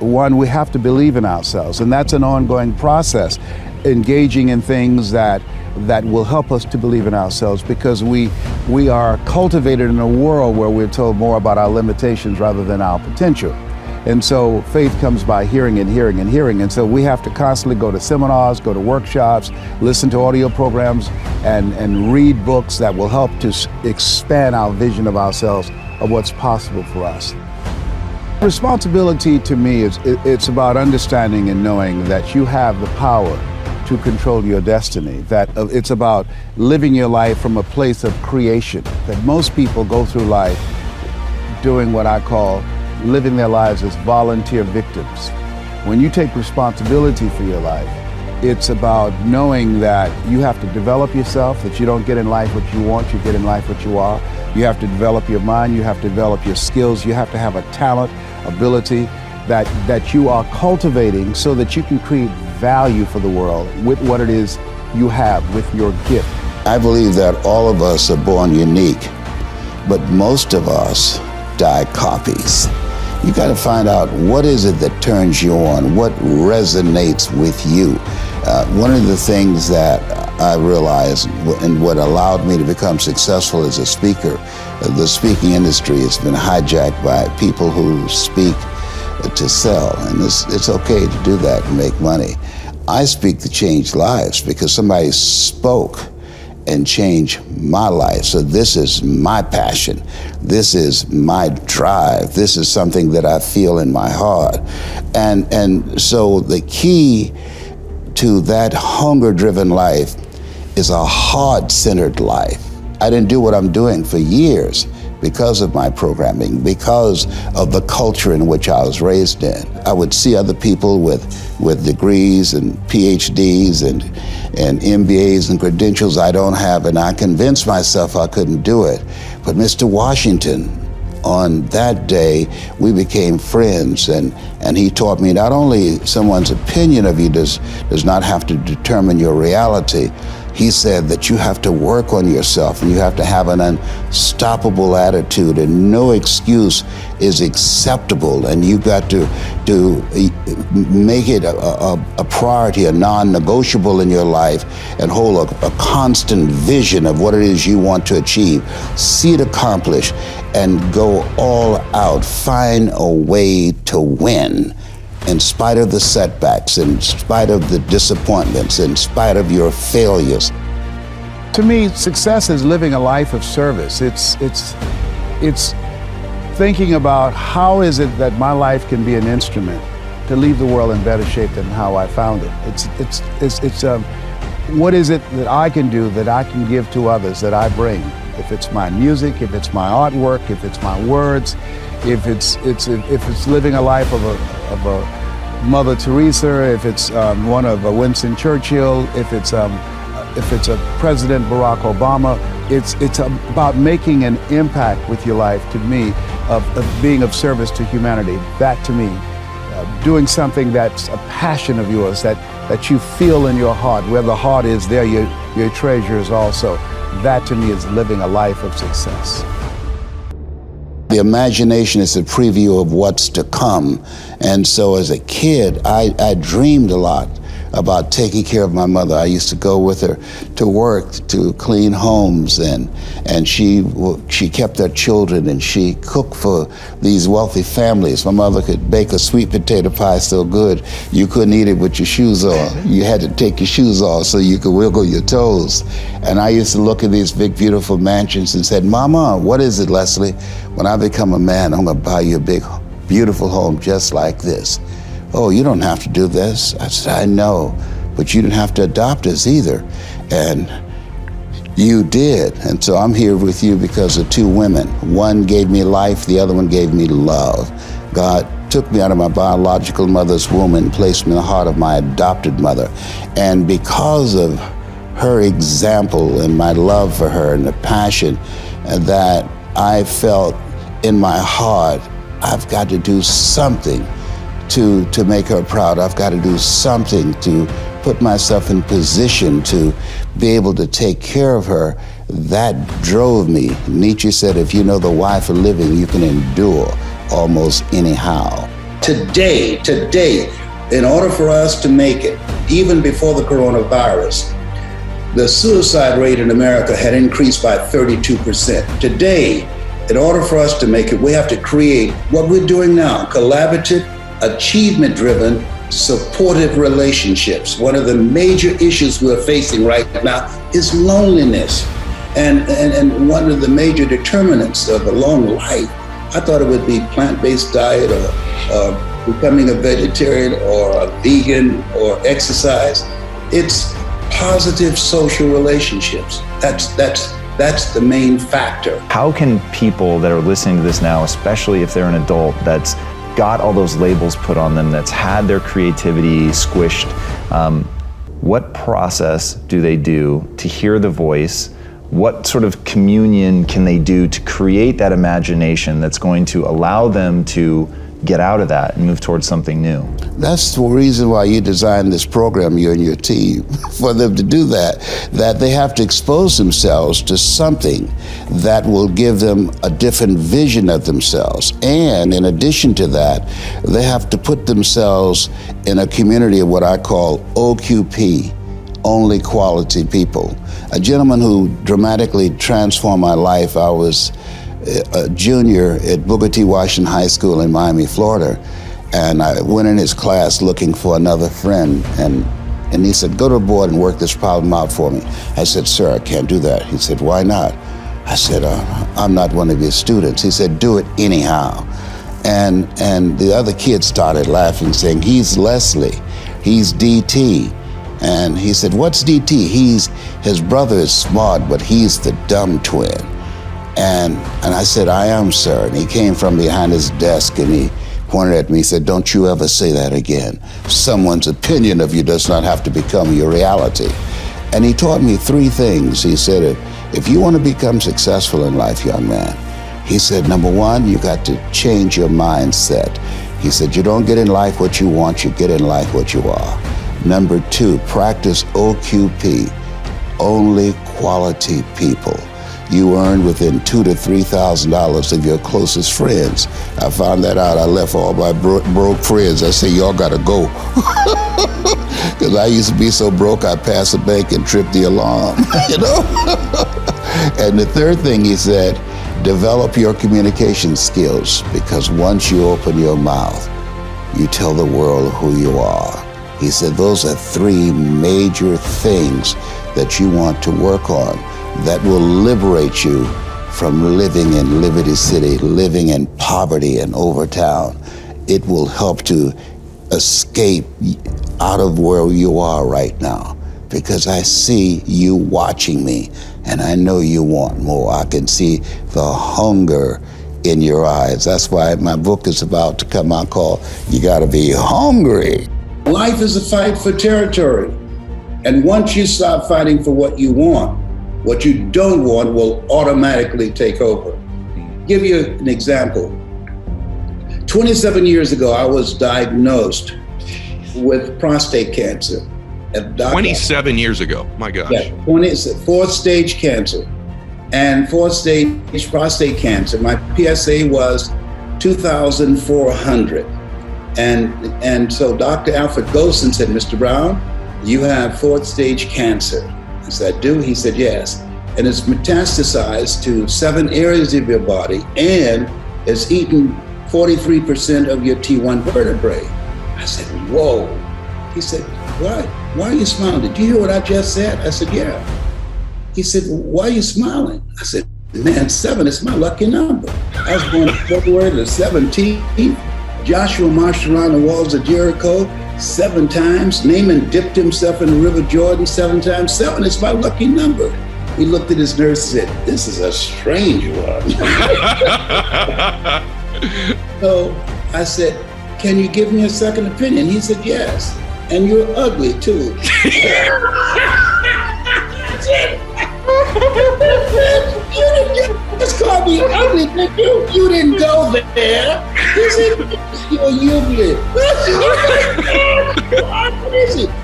one, we have to believe in ourselves, and that's an ongoing process, engaging in things that will help us to believe in ourselves, because we are cultivated in a world where we're told more about our limitations rather than our potential. And so faith comes by hearing and hearing and hearing. And so we have to constantly go to seminars, go to workshops, listen to audio programs, and read books that will help to expand our vision of ourselves, of what's possible for us. Responsibility to me it's about understanding and knowing that you have the power to control your destiny, that it's about living your life from a place of creation, that most people go through life doing what I call living their lives as volunteer victims. When you take responsibility for your life, it's about knowing that you have to develop yourself, that you don't get in life what you want, you get in life what you are. You have to develop your mind, you have to develop your skills, you have to have a talent, ability that you are cultivating so that you can create value for the world with what it is you have, with your gift. I believe that all of us are born unique, but most of us die copies. You got to find out what is it that turns you on, what resonates with you. One of the things that I realized and what allowed me to become successful as a speaker, the speaking industry has been hijacked by people who speak to sell, and it's okay to do that and make money. I speak to change lives because somebody spoke and change my life. So this is my passion. This is my drive. This is something that I feel in my heart. And so the key to that hunger-driven life is a heart-centered life. I didn't do what I'm doing for years because of my programming, because of the culture in which I was raised in. I would see other people with degrees and PhDs and MBAs and credentials I don't have, and I convinced myself I couldn't do it. But Mr. Washington, on that day, we became friends, and he taught me not only someone's opinion of you does not have to determine your reality. He said that you have to work on yourself and you have to have an unstoppable attitude, and no excuse is acceptable, and you got to make it a priority, a non-negotiable in your life, and hold a constant vision of what it is you want to achieve. See it accomplished and go all out. Find a way to win. In spite of the setbacks, in spite of the disappointments, in spite of your failures. To me, success is living a life of service. It's thinking about how is it that my life can be an instrument to leave the world in better shape than how I found it. It's what is it that I can do, that I can give to others, that I bring? If it's my music, if it's my artwork, if it's my words, if it's living a life of a Mother Teresa, if it's one of a Winston Churchill, if it's a President Barack Obama, it's about making an impact with your life. To me, of being of service to humanity. That to me, doing something that's a passion of yours, that you feel in your heart. Where the heart is, there your treasure is also. That to me is living a life of success. The imagination is a preview of what's to come. And so as a kid, I dreamed a lot about taking care of my mother. I used to go with her to work to clean homes, and she kept her children, and she cooked for these wealthy families. My mother could bake a sweet potato pie so good you couldn't eat it with your shoes on. You had to take your shoes off so you could wiggle your toes. And I used to look at these big, beautiful mansions and said, "Mama, what is it, Leslie? When I become a man, I'm gonna buy you a big, beautiful home just like this." "Oh, you don't have to do this." I said, "I know, but you didn't have to adopt us either." And you did. And so I'm here with you because of two women. One gave me life, the other one gave me love. God took me out of my biological mother's womb and placed me in the heart of my adopted mother. And because of her example and my love for her and the passion that I felt in my heart, I've got to do something to make her proud. I've got to do something to put myself in position to be able to take care of her. That drove me. Nietzsche said, if you know the why for living, you can endure almost anyhow. today, in order for us to make it, even before the coronavirus, the suicide rate in America had increased by 32%. Today, in order for us to make it, we have to create what we're doing now, collaborative, achievement-driven, supportive relationships. One of the major issues we're facing right now is loneliness. And one of the major determinants of a long life, I thought it would be plant-based diet or becoming a vegetarian or a vegan or exercise. It's positive social relationships. That's the main factor. How can people that are listening to this now, especially if they're an adult that's got all those labels put on them, that's had their creativity squished, what process do they do to hear the voice? What sort of communion can they do to create that imagination that's going to allow them to get out of that and move towards something new? That's the reason why you designed this program, you and your team, for them to do that they have to expose themselves to something that will give them a different vision of themselves. And in addition to that, they have to put themselves in a community of what I call OQP, only quality people. A gentleman who dramatically transformed my life, I was a junior at Booker T. Washington High School in Miami, Florida, and I went in his class looking for another friend, and he said, go to the board and work this problem out for me. I said, sir, I can't do that. He said, why not? I said, I'm not one of your students. He said, do it anyhow. And the other kids started laughing, saying, he's Leslie, he's DT. And he said, what's DT? His brother is smart, but he's the dumb twin. And I said, I am, sir. And he came from behind his desk and he pointed at me. He said, don't you ever say that again. Someone's opinion of you does not have to become your reality. And he taught me three things. He said, if you want to become successful in life, young man, he said, number one, you got to change your mindset. He said, you don't get in life what you want, you get in life what you are. Number two, practice OQP, only quality people. You earn within $2,000 to $3,000 of your closest friends. I found that out. I left all my broke friends. I said, y'all gotta go. Because I used to be so broke, I'd pass the bank and trip the alarm, you know? And the third thing he said, develop your communication skills, because once you open your mouth, you tell the world who you are. He said, those are three major things that you want to work on that will liberate you from living in Liberty City, living in poverty in Overtown. It will help to escape out of where you are right now, because I see you watching me and I know you want more. I can see the hunger in your eyes. That's why my book is about to come out called You Gotta Be Hungry. Life is a fight for territory. And once you stop fighting for what you want, what you don't want will automatically take over. Give you an example. 27 years ago, I was diagnosed with prostate cancer. 27 years ago, my gosh. Yeah, fourth stage cancer. And fourth stage prostate cancer, my PSA was 2,400. And so Dr. Alfred Golson said, Mr. Brown, you have fourth stage cancer. I said, I do? He said, yes. And it's metastasized to 7 areas of your body, and it's eaten 43% of your T1 vertebrae. I said, whoa. He said, why are you smiling? Did you hear what I just said? I said, yeah. He said, why are you smiling? I said, man, 7 is my lucky number. I was born February the 17th. Joshua marched around the walls of Jericho 7 times. Naaman dipped himself in the River Jordan 7 times. 7 is my lucky number. He looked at his nurse and said, this is a strange one. So I said, can you give me a second opinion? He said, yes. And you're ugly too. You just called me ugly, didn't you? You didn't go there. He said, you're ugly.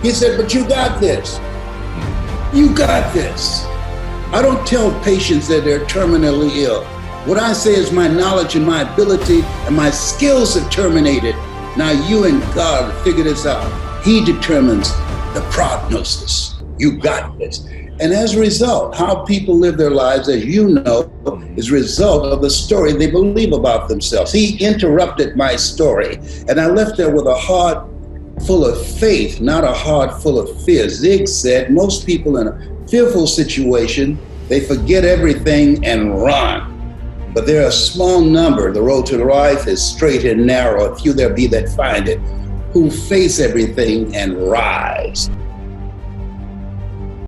He said, but you got this. You got this. I don't tell patients that they're terminally ill. What I say is my knowledge and my ability and my skills have terminated Now you and God figure this out. He determines the prognosis. You got this. And as a result, how people live their lives, as you know, is a result of the story they believe about themselves. He interrupted my story, and I left there with a heart full of faith, not a heart full of fear. Zig said, most people in a fearful situation, they forget everything and run. But there are a small number, the road to life is straight and narrow, a few there be that find it, who face everything and rise.